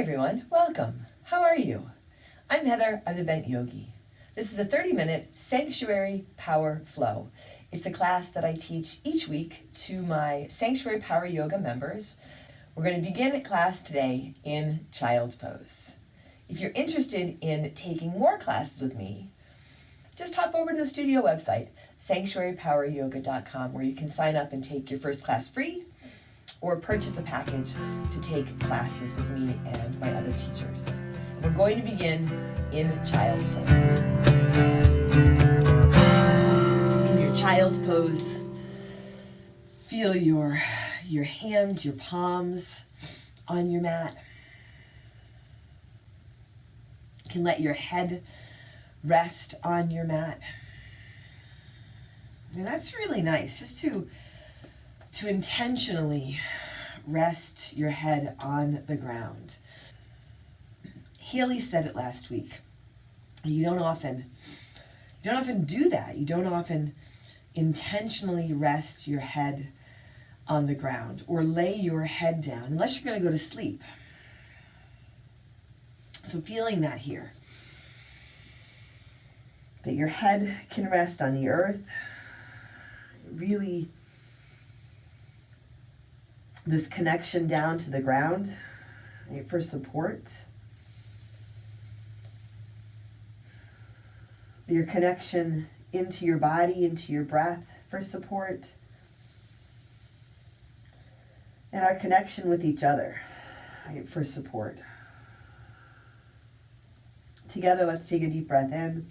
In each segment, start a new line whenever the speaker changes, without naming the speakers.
everyone, welcome. How are you? I'm Heather, I'm the Bent Yogi. This is a 30-minute Sanctuary Power Flow. It's a class that I teach each week to my Sanctuary Power Yoga members. We're going to begin class today in Child's Pose. If you're interested in taking more classes with me, just hop over to the studio website, sanctuarypoweryoga.com, where you can sign up and take your first class free, or purchase a package to take classes with me and my other teachers. We're going to begin in Child's Pose. In your Child's Pose, feel your hands, your palms on your mat. You can let your head rest on your mat. And that's really nice, just to intentionally rest your head on the ground. Haley said it last week. You don't often do that. You don't often intentionally rest your head on the ground or lay your head down unless you're going to go to sleep. So feeling that here, that your head can rest on the earth, really this connection down to the ground, right, for support. Your connection into your body, into your breath for support. And our connection with each other, right, for support. Together, let's take a deep breath in.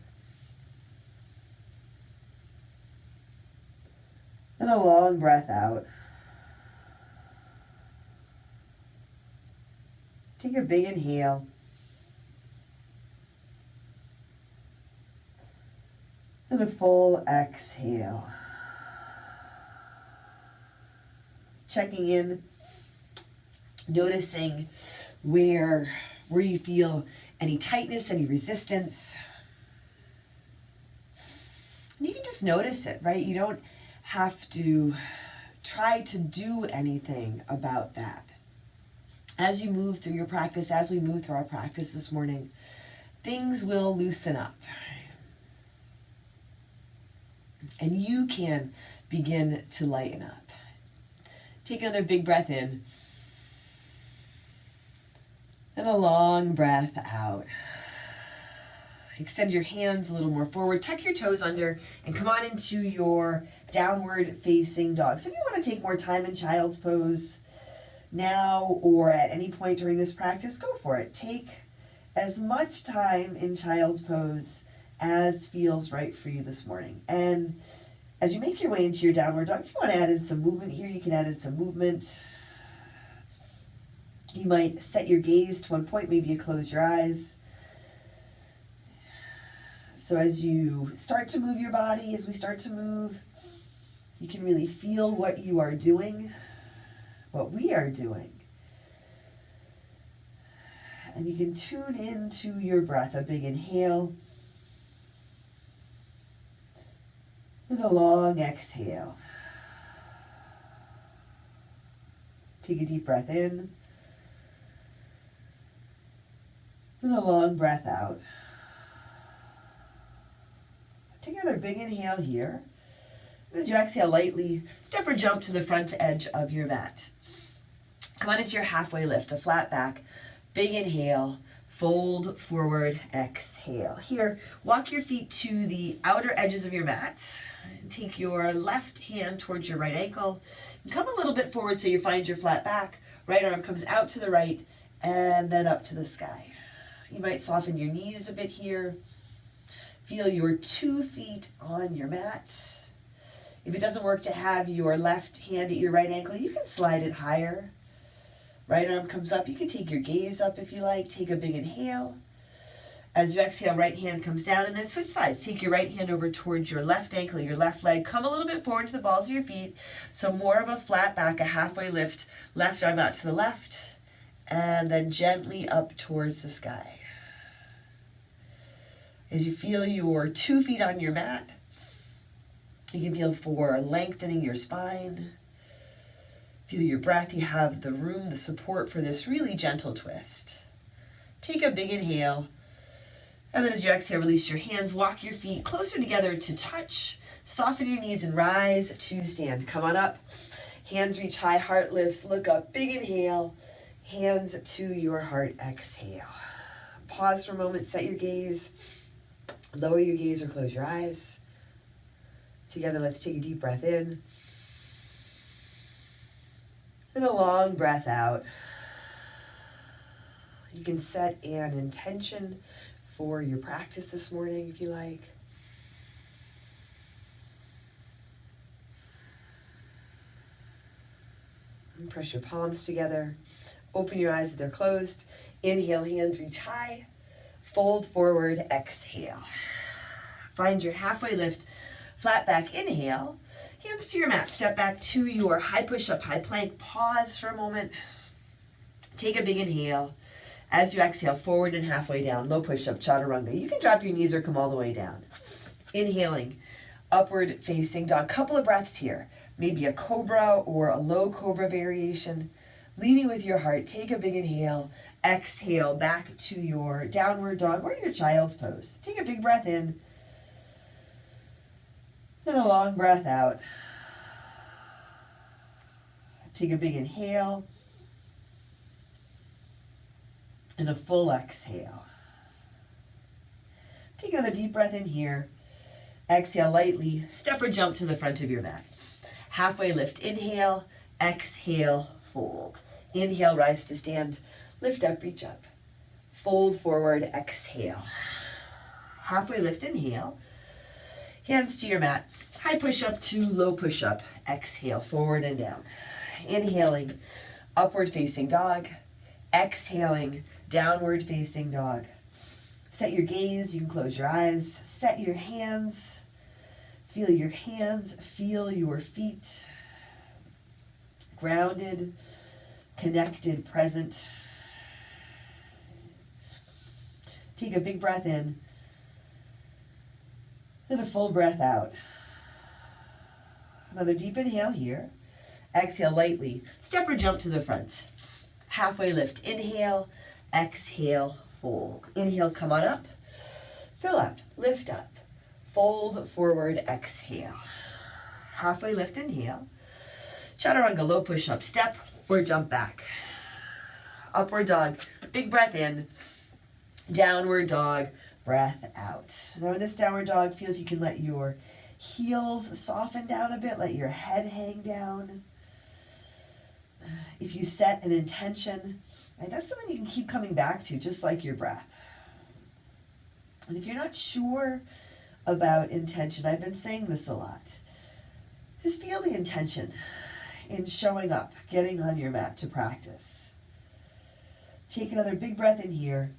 And a long breath out. Take a big inhale. And a full exhale. Checking in, noticing where you feel any tightness, any resistance. And you can just notice it, right? You don't have to try to do anything about that. As you move through your practice, as we move through our practice this morning, things will loosen up. And you can begin to lighten up. Take another big breath in. And a long breath out. Extend your hands a little more forward. Tuck your toes under and come on into your downward facing dog. So if you want to take more time in Child's Pose now or at any point during this practice, go for it. Take as much time in Child's Pose as feels right for you this morning. And as you make your way into your downward dog, if you want to add in some movement here, you can add in some movement. You might set your gaze to one point, maybe you close your eyes. So as you start to move your body, as we start to move, you can really feel what you are doing, what we are doing. And you can tune into your breath, a big inhale. And a long exhale. Take a deep breath in. And a long breath out. Take another big inhale here. And as you exhale, lightly step or jump to the front edge of your mat. Come on into your halfway lift, a flat back. Big inhale. Fold forward, exhale. Here, walk your feet to the outer edges of your mat. Take your left hand towards your right ankle. Come a little bit forward so you find your flat back. Right arm comes out to the right and then up to the sky. You might soften your knees a bit here. Feel your 2 feet on your mat. If it doesn't work to have your left hand at your right ankle, you can slide it higher. Right arm comes up. You can take your gaze up if you like. Take a big inhale. As you exhale, right hand comes down and then switch sides. Take your right hand over towards your left ankle, your left leg. Come a little bit forward to the balls of your feet. So more of a flat back, a halfway lift. Left arm out to the left and then gently up towards the sky. As you feel your 2 feet on your mat, you can feel for lengthening your spine. Feel your breath. You have the room, the support for this really gentle twist. Take a big inhale. And then as you exhale, release your hands, walk your feet closer together to touch. Soften your knees and rise to stand. Come on up. Hands reach high, heart lifts, look up. Big inhale, hands to your heart, exhale. Pause for a moment, set your gaze. Lower your gaze or close your eyes. Together, let's take a deep breath in. And a long breath out. You can set an intention for your practice this morning if you like. And press your palms together. Open your eyes if they're closed. Inhale, hands reach high. Fold forward, exhale. Find your halfway lift, flat back, inhale. Hands to your mat, step back to your high push-up, high plank. Pause for a moment. Take a big inhale. As you exhale, forward and halfway down, low push-up, chaturanga. You can drop your knees or come all the way down. Inhaling, upward facing dog. Couple of breaths here. Maybe a cobra or a low cobra variation. Leading with your heart, take a big inhale. Exhale, back to your downward dog or your child's pose. Take a big breath in. And a long breath out. Take a big inhale. And a full exhale. Take another deep breath in here. Exhale lightly. Step or jump to the front of your mat. Halfway lift. Inhale. Exhale. Fold. Inhale. Rise to stand. Lift up. Reach up. Fold forward. Exhale. Halfway lift. Inhale. Hands to your mat. High push up to low push up. Exhale. Forward and down. Inhaling. Upward facing dog. Exhaling. Downward facing dog. Set your gaze. You can close your eyes. Set your hands. Feel your hands. Feel your feet. Grounded, connected, present. Take a big breath in. And a full breath out. Another deep inhale here. Exhale lightly. Step or jump to the front. Halfway lift. Inhale. Exhale. Fold. Inhale, come on up. Fill up. Lift up. Fold forward. Exhale. Halfway lift. Inhale. Chaturanga, low push up. Step or jump back. Upward dog. Big breath in. Downward dog. Breath out. Now in this downward dog, feel if you can let your heels soften down a bit. Let your head hang down. If you set an intention, right, that's something you can keep coming back to, just like your breath. And if you're not sure about intention, I've been saying this a lot, just feel the intention in showing up, getting on your mat to practice. Take another big breath in here.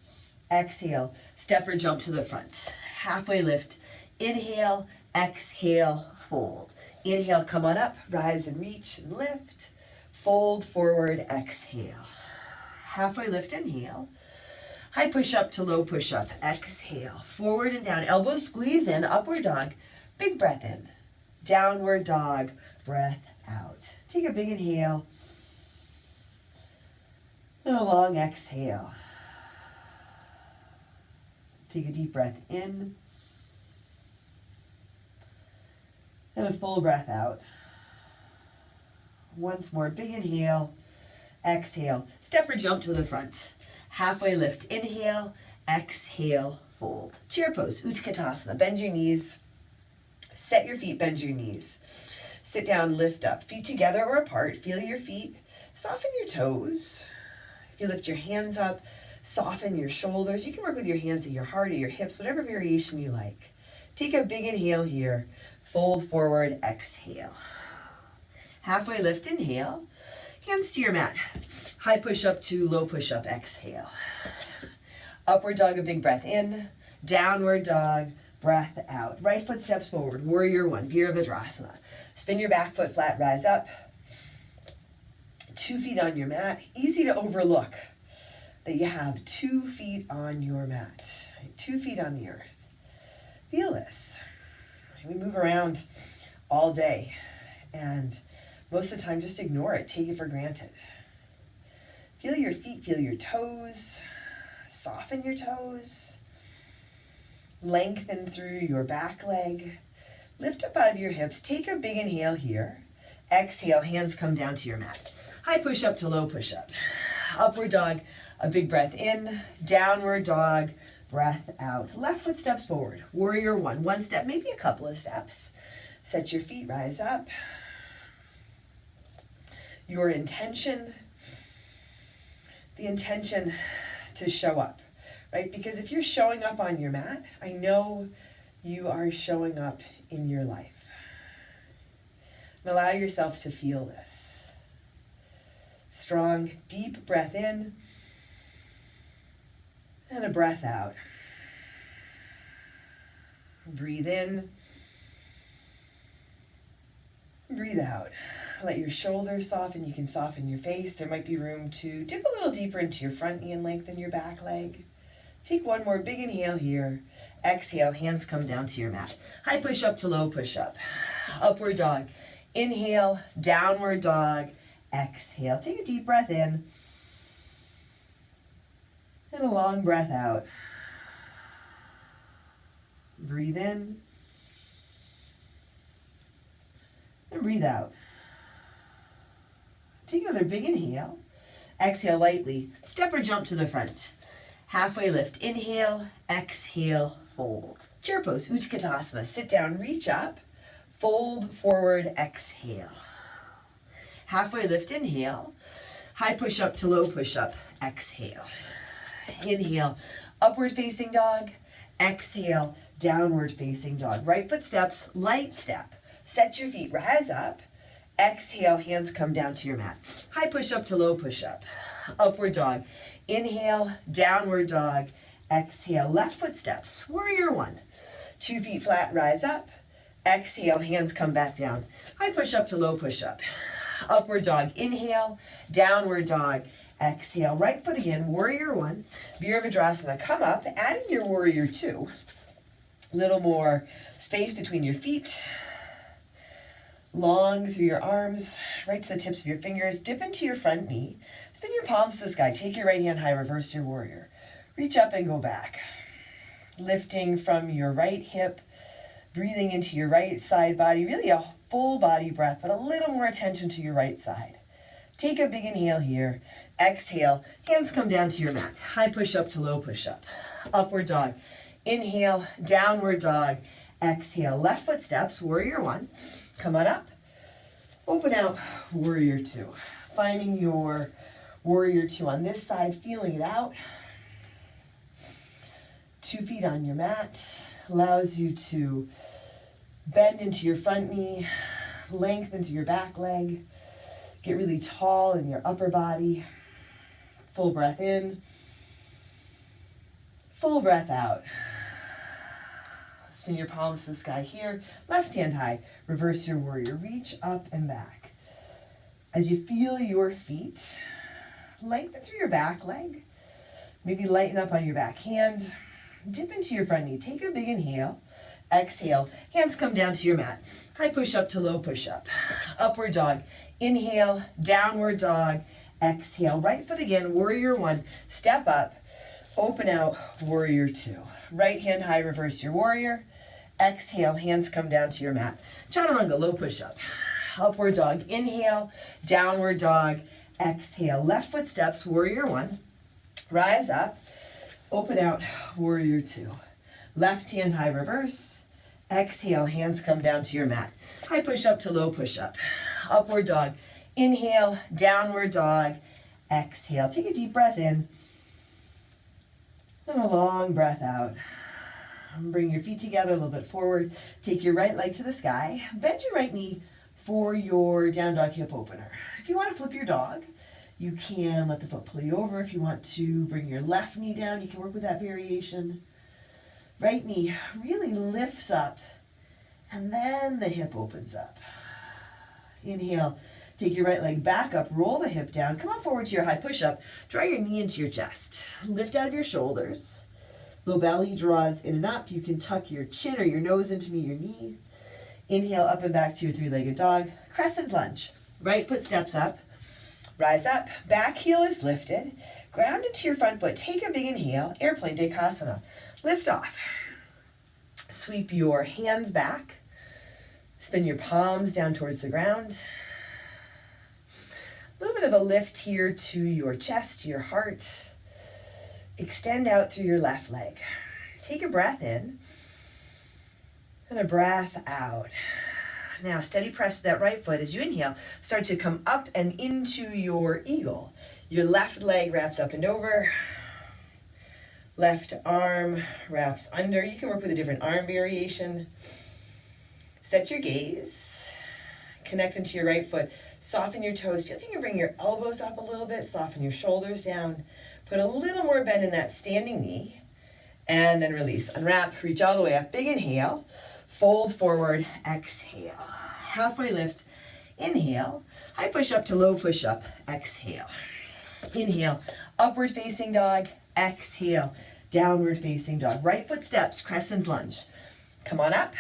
Exhale, step or jump to the front. Halfway lift. Inhale, exhale, fold. Inhale, come on up, rise and reach and lift. Fold forward, exhale. Halfway lift, inhale. High push up to low push up, exhale. Forward and down, elbows squeeze in, upward dog. Big breath in. Downward dog, breath out. Take a big inhale. And a long exhale. Take a deep breath in. And a full breath out. Once more, big inhale. Exhale. Step or jump to the front. Halfway lift. Inhale. Exhale. Fold. Chair pose. Utkatasana. Bend your knees. Set your feet. Bend your knees. Sit down. Lift up. Feet together or apart. Feel your feet. Soften your toes. If you lift your hands up, soften your shoulders. You can work with your hands at your heart or your hips, whatever variation you like. Take a big inhale here. Fold forward. Exhale. Halfway lift. Inhale. Hands to your mat. High push up to low push up. Exhale. Upward dog, a big breath in. Downward dog, breath out. Right foot steps forward. Warrior one, Virabhadrasana. Spin your back foot flat, rise up. 2 feet on your mat. Easy to overlook that you have 2 feet on your mat. 2 feet on the earth. Feel this. We move around all day, and most of the time just ignore it, take it for granted. Feel your feet, feel your toes. Soften your toes. Lengthen through your back leg. Lift up out of your hips. Take a big inhale here. Exhale, hands come down to your mat. High push-up to low push-up. Upward dog, a big breath in. Downward dog, breath out. Left foot steps forward. Warrior one. One step, maybe a couple of steps. Set your feet, rise up. Your intention, the intention to show up, right? Because if you're showing up on your mat, I know you are showing up in your life. And allow yourself to feel this. Strong, deep breath in and a breath out. Breathe in. Breathe out. Let your shoulders soften. You can soften your face. There might be room to dip a little deeper into your front knee and lengthen your back leg. Take one more big inhale here. Exhale, hands come down to your mat. High push-up to low push-up. Upward dog. Inhale, downward dog. Exhale. Take a deep breath in. And a long breath out. Breathe in. And breathe out. Take another big inhale. Exhale lightly. Step or jump to the front. Halfway lift. Inhale. Exhale. Fold. Chair pose. Utkatasana. Sit down. Reach up. Fold forward. Exhale. Halfway lift. Inhale. High push up to low push up. Exhale. Inhale. Upward facing dog. Exhale. Downward facing dog. Right foot steps. Light step. Set your feet. Rise up. Exhale, hands come down to your mat. High push-up to low push-up. Upward dog. Inhale, downward dog. Exhale, left foot steps. Warrior one. 2 feet flat, rise up. Exhale, hands come back down. High push-up to low push-up. Upward dog. Inhale, downward dog. Exhale, right foot again. Warrior one. Virabhadrasana. Come up, add in your warrior two. Little more space between your feet. Long through your arms, right to the tips of your fingers. Dip into your front knee. Spin your palms to the sky. Take your right hand high, reverse your warrior. Reach up and go back. Lifting from your right hip, breathing into your right side body. Really a full body breath, but a little more attention to your right side. Take a big inhale here. Exhale, hands come down to your mat. High push up to low push up. Upward dog. Inhale, downward dog. Exhale, left foot steps, warrior one. Come on up. Open out, warrior two. Finding your warrior two on this side, feeling it out. 2 feet on your mat allows you to bend into your front knee, lengthen through your back leg, get really tall in your upper body. Full breath in, full breath out. Spin your palms to the sky here. Left hand high. Reverse your warrior. Reach up and back. As you feel your feet, lengthen through your back leg. Maybe lighten up on your back hand. Dip into your front knee. Take a big inhale. Exhale. Hands come down to your mat. High push up to low push up. Upward dog. Inhale. Downward dog. Exhale. Right foot again. Warrior one. Step up. Open out. Warrior two. Right hand high. Reverse your warrior. Exhale, hands come down to your mat. Chaturanga, low push-up. Upward dog, inhale, downward dog, exhale. Left foot steps, warrior one. Rise up, open out, warrior two. Left hand high, reverse. Exhale, hands come down to your mat. High push-up to low push-up. Upward dog, inhale, downward dog, exhale. Take a deep breath in and a long breath out. Bring your feet together a little bit forward. Take your right leg to the sky. Bend your right knee for your down dog hip opener. If you want to flip your dog, you can let the foot pull you over. If you want to bring your left knee down, you can work with that variation. Right knee really lifts up, and then the hip opens up. Inhale. Take your right leg back up. Roll the hip down. Come on forward to your high push-up. Draw your knee into your chest. Lift out of your shoulders. Low belly draws in and up. You can tuck your chin or your nose into your knee. Inhale up and back to your three-legged dog. Crescent lunge. Right foot steps up. Rise up. Back heel is lifted. Ground into your front foot. Take a big inhale, airplane Utkatasana. Lift off. Sweep your hands back. Spin your palms down towards the ground. A little bit of a lift here to your chest, to your heart. Extend out through your left leg. Take a breath in and a breath out. Now steady press to that right foot as you inhale. Start to come up and into your eagle. Your left leg wraps up and over. Left arm wraps under. You can work with a different arm variation. Set your gaze. Connect into your right foot. Soften your toes. Feel if you can bring your elbows up a little bit. Soften your shoulders down. Put a little more bend in that standing knee. And then release. Unwrap. Reach all the way up. Big inhale. Fold forward. Exhale. Halfway lift. Inhale. High push up to low push up. Exhale. Inhale. Upward facing dog. Exhale. Downward facing dog. Right foot steps. Crescent lunge. Come on up.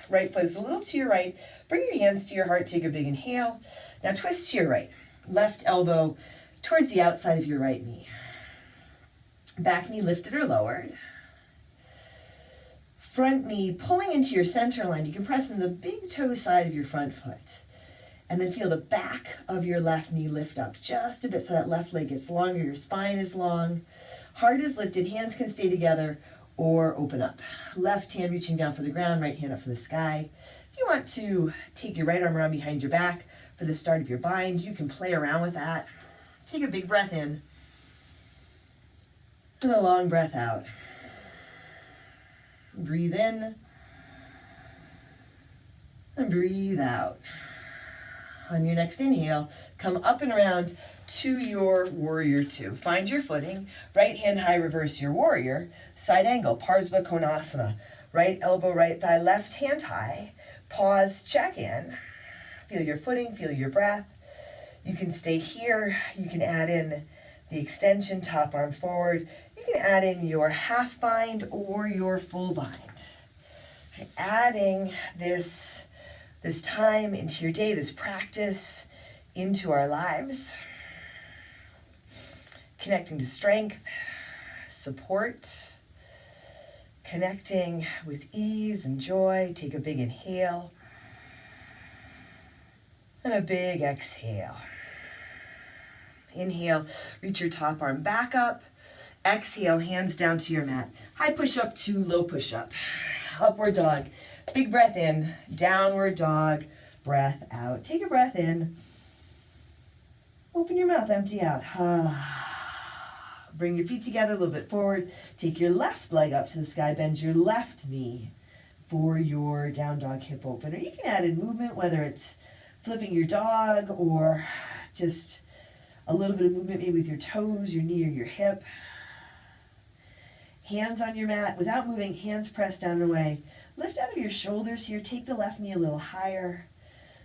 Right foot is a little to your right. Bring your hands to your heart. Take a big inhale. Now twist to your right. Left elbow towards the outside of your right knee. Back knee lifted or lowered. Front knee pulling into your center line. You can press into the big toe side of your front foot. And then feel the back of your left knee lift up just a bit so that left leg gets longer. Your spine is long. Heart is lifted. Hands can stay together or open up. Left hand reaching down for the ground, right hand up for the sky. If you want to take your right arm around behind your back for the start of your bind, you can play around with that. Take a big breath in and a long breath out. Breathe in and breathe out. On your next inhale, come up and around to your warrior two. Find your footing. Right hand high, reverse your warrior. Side angle, Parsva Konasana. Right elbow, right thigh, left hand high. Pause, check in. Feel your footing, feel your breath. You can stay here. You can add in the extension, top arm forward. You can add in your half bind or your full bind. Adding this time into your day, this practice into our lives. Connecting to strength, support, connecting with ease and joy. Take a big inhale and a big exhale. Inhale, reach your top arm back up. Exhale, hands down to your mat. High push up to low push up. Upward dog. Big breath in, downward dog, breath out. Take a breath in. Open your mouth, empty out. Bring your feet together a little bit forward. Take your left leg up to the sky. Bend your left knee for your down dog hip opener. You can add in movement, whether it's flipping your dog or just a little bit of movement maybe with your toes, your knee, or your hip. Hands on your mat without moving, hands pressed down and away. Lift out of your shoulders here. Take the left knee a little higher.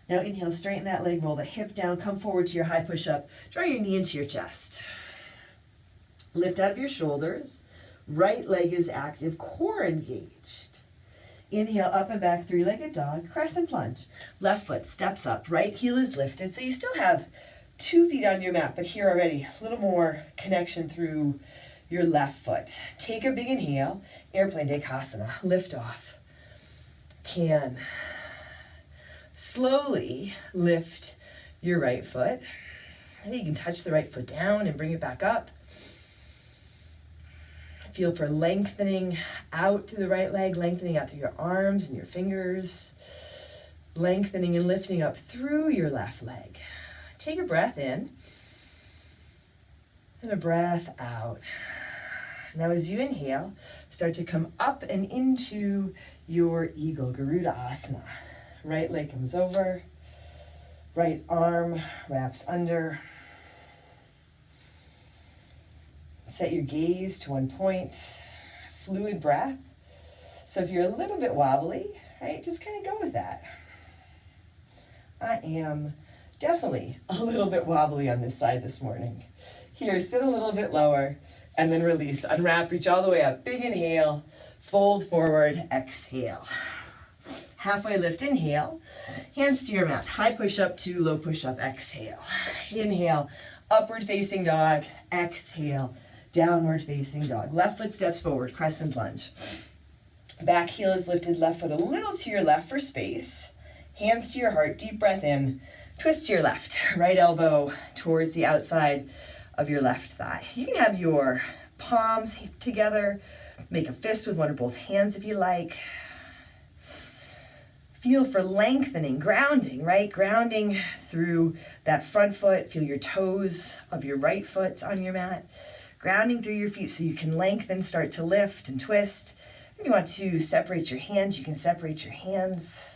Now inhale, straighten that leg, roll the hip down, come forward to your high push-up. Draw your knee into your chest. Lift out of your shoulders. Right leg is active, core engaged. Inhale, up and back, three-legged dog, crescent lunge. Left foot steps up, right heel is lifted. So you still have 2 feet on your mat, but here already, a little more connection through your left foot. Take a big inhale, airplane Utkatasana, lift off. Can slowly lift your right foot. I think you can touch the right foot down and bring it back up. Feel for lengthening out through the right leg, lengthening out through your arms and your fingers, lengthening and lifting up through your left leg. Take a breath in and a breath out. Now as you inhale, start to come up and into your eagle, Garuda Asana. Right leg comes over, right arm wraps under. Set your gaze to one point, fluid breath. So if you're a little bit wobbly, right, just kind of go with that. I am definitely a little bit wobbly on this side this morning. Here, sit a little bit lower, and then release. Unwrap, reach all the way up. Big inhale, fold forward, exhale. Halfway lift, inhale. Hands to your mat. High push up to low push up, exhale. Inhale, Upward facing dog, exhale, downward facing dog. Left foot steps forward, crescent lunge. Back heel is lifted, left foot a little to your left for space. Hands to your heart, deep breath in. Twist to your left, right elbow towards the outside of your left thigh. You can have your palms together, make a fist with one or both hands if you like. Feel for lengthening, grounding, right? Grounding through that front foot. Feel your toes of your right foot on your mat. Grounding through your feet so you can lengthen, start to lift and twist. If you want to separate your hands, you can separate your hands.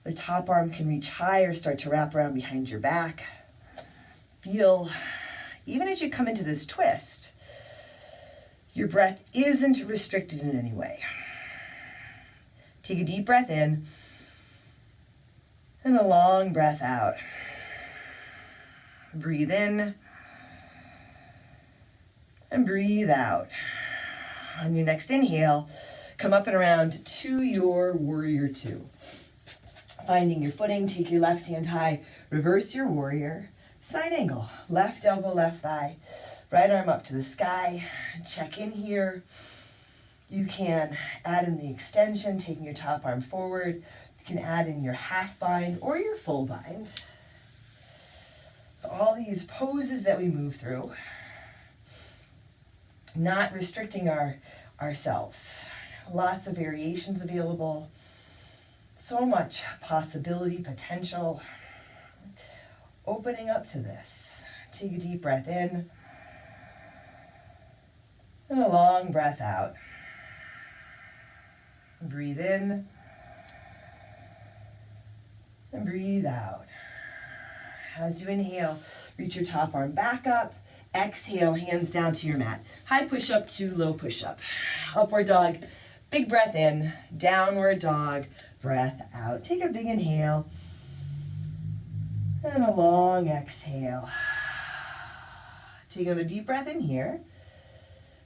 The top arm can reach high or start to wrap around behind your back. Feel, even as you come into this twist, your breath isn't restricted in any way. Take a deep breath in and a long breath out. Breathe in and breathe out. On your next inhale, come up and around to your warrior two. Finding your footing, take your left hand high, reverse your warrior, side angle, left elbow, left thigh, right arm up to the sky. Check in here. You can add in the extension, taking your top arm forward. You can add in your half bind or your full bind. All these poses that we move through, not restricting ourselves. Lots of variations available. So much possibility, potential. Opening up to this. Take a deep breath in and a long breath out. Breathe in and breathe out. As you inhale, reach your top arm back up. Exhale, hands down to your mat. High push-up to low push-up. Upward dog, big breath in. Downward dog, breath out. Take a big inhale and a long exhale. Take another deep breath in here.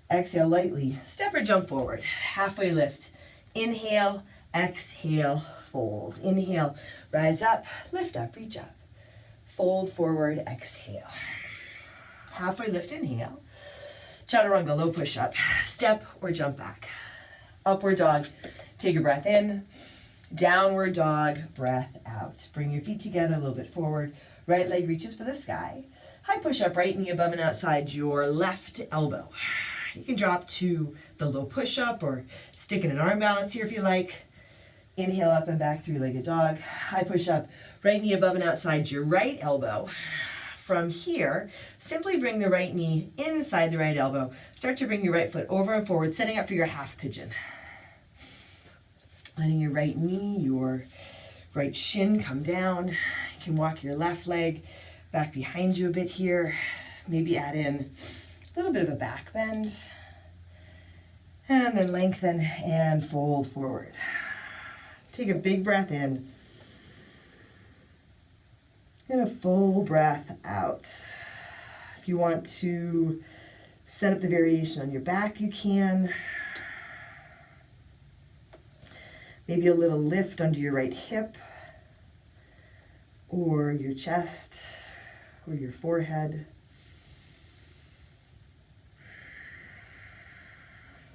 Exhale lightly. Step or jump forward. Halfway lift. Inhale, exhale, fold. Inhale, rise up, lift up, reach up. Fold forward, exhale. Halfway lift, inhale. Chaturanga, low push-up. Step or jump back. Upward dog, take a breath in. Downward dog, breath out. Bring your feet together a little bit forward. Right leg reaches for the sky. High push-up, right knee above and outside your left elbow. You can drop to the low push-up or stick in an arm balance here if you like. Inhale up and back, three-legged dog. High push-up, right knee above and outside your right elbow. From here, simply bring the right knee inside the right elbow. Start to bring your right foot over and forward, setting up for your half pigeon. Letting your right knee, your right shin come down. You can walk your left leg back behind you a bit here. Maybe add in a little bit of a back bend. And then lengthen and fold forward. Take a big breath in. And a full breath out. If you want to set up the variation on your back, you can. Maybe a little lift under your right hip, or your chest, or your forehead.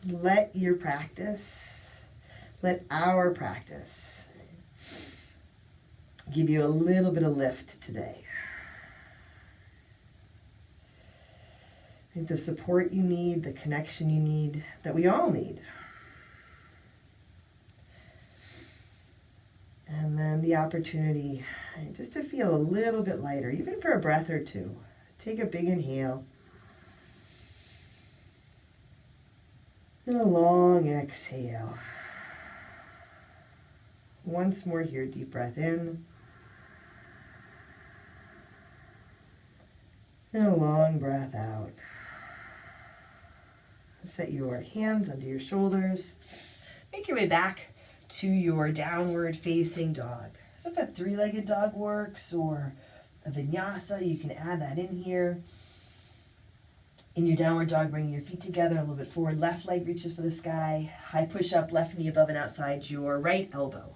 Let your practice, let our practice give you a little bit of lift today. I think the support you need, the connection you need, that we all need. And then the opportunity just to feel a little bit lighter, even for a breath or two. Take a big inhale. And a long exhale. Once more here, deep breath in. And a long breath out. Set your hands under your shoulders. Make your way back to your downward facing dog. So if a three-legged dog works or a vinyasa, you can add that in here. In your downward dog, bring your feet together a little bit forward. Left leg reaches for the sky. High push-up, left knee above and outside your right elbow.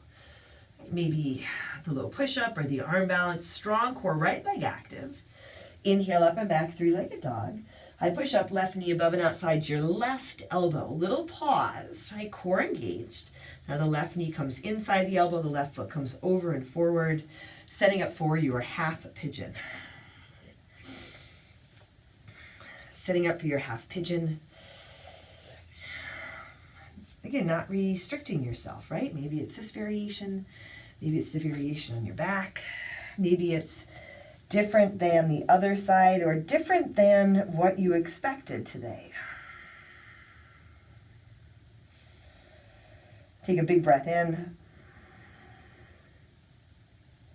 Maybe the low push-up or the arm balance. Strong core, right leg active. Inhale up and back, three-legged dog. High push up, left knee above and outside your left elbow. Little pause, right? Core engaged. Now the left knee comes inside the elbow, the left foot comes over and forward, setting up for your half pigeon. Setting up for your half pigeon. Again, not restricting yourself, right? Maybe it's this variation, maybe it's the variation on your back, maybe it's different than the other side or different than what you expected today. Take a big breath in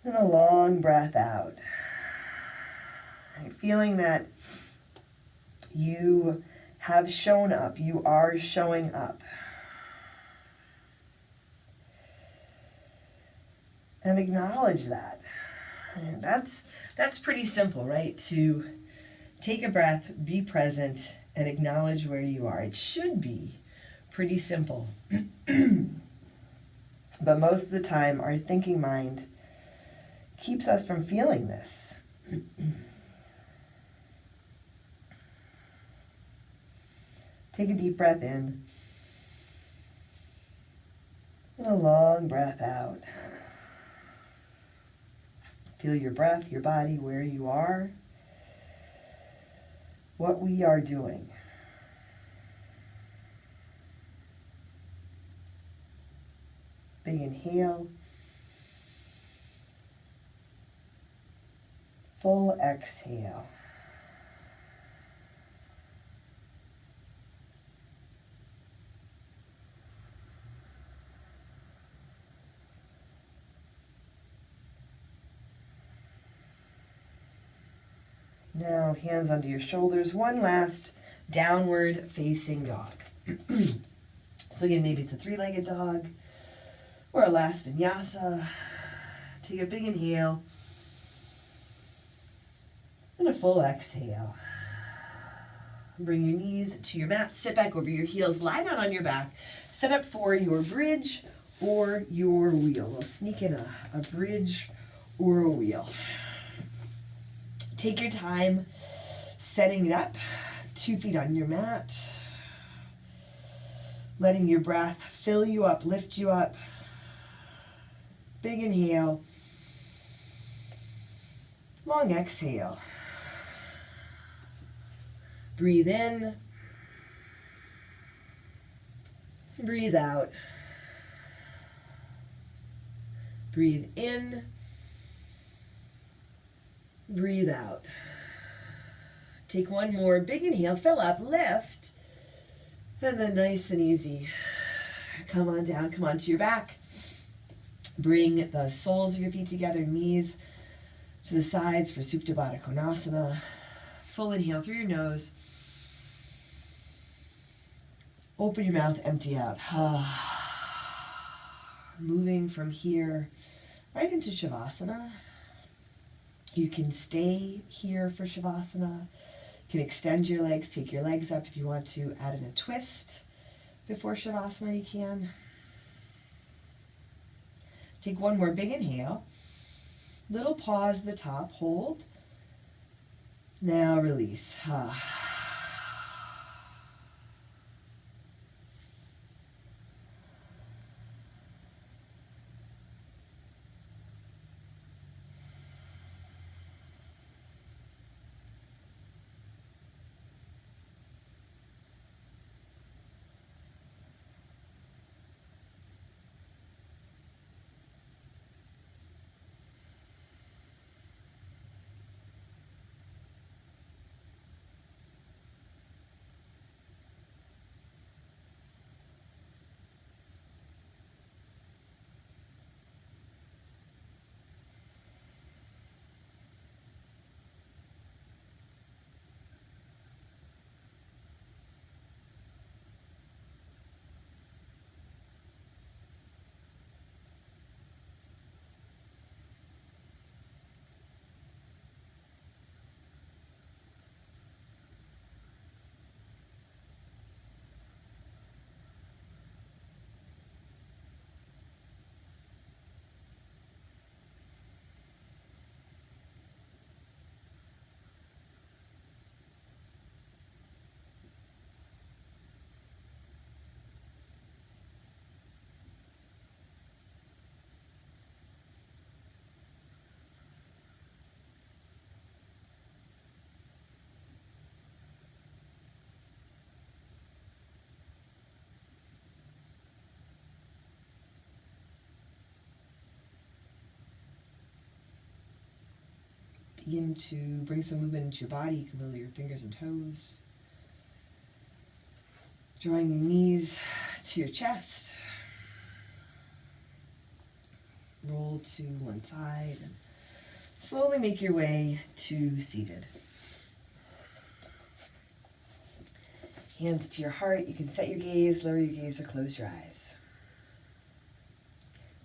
and a long breath out. Feeling that you have shown up, you are showing up. And acknowledge that. And that's pretty simple, right? To take a breath, be present, and acknowledge where you are. It should be pretty simple. But most of the time, our thinking mind keeps us from feeling this. Take a deep breath in and a long breath out. Feel your breath, your body, where you are, what we are doing. Big inhale. Full exhale. Now, hands under your shoulders. One last downward facing dog. So again, maybe it's a three-legged dog or a last vinyasa. Take a big inhale and a full exhale. Bring your knees to your mat. Sit back over your heels. Lie down on your back. Set up for your bridge or your wheel. We'll sneak in a bridge or a wheel. Take your time setting it up, 2 feet on your mat, letting your breath fill you up, lift you up. Big inhale, long exhale. Breathe in, breathe out. Breathe in, breathe out. Take one more big inhale, fill up, lift, and then nice and easy. Come on down, come onto your back. Bring the soles of your feet together, knees to the sides for Supta Baddha Konasana. Full inhale through your nose. Open your mouth, empty out. Moving from here right into Shavasana. You can stay here for Shavasana. You can extend your legs, take your legs up. If you want to add in a twist before Shavasana, you can. Take one more big inhale. Little pause at the top, hold. Now release. Begin to bring some movement into your body. You can wiggle your fingers and toes. Drawing your knees to your chest. Roll to one side and slowly make your way to seated. Hands to your heart. You can set your gaze, lower your gaze, or close your eyes.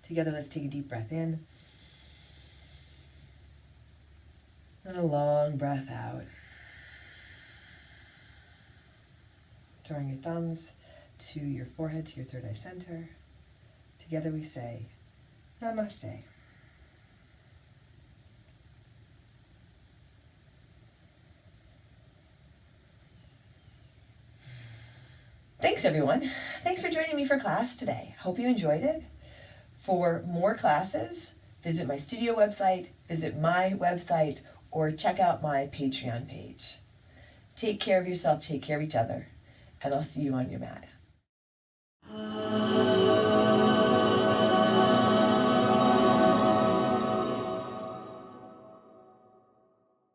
Together, let's take a deep breath in. And a long breath out. Drawing your thumbs to your forehead, to your third eye center. Together we say, Namaste. Thanks, everyone. Thanks for joining me for class today. Hope you enjoyed it. For more classes, visit my studio website, visit my website, or check out my Patreon page. Take care of yourself, take care of each other, and I'll see you on your mat.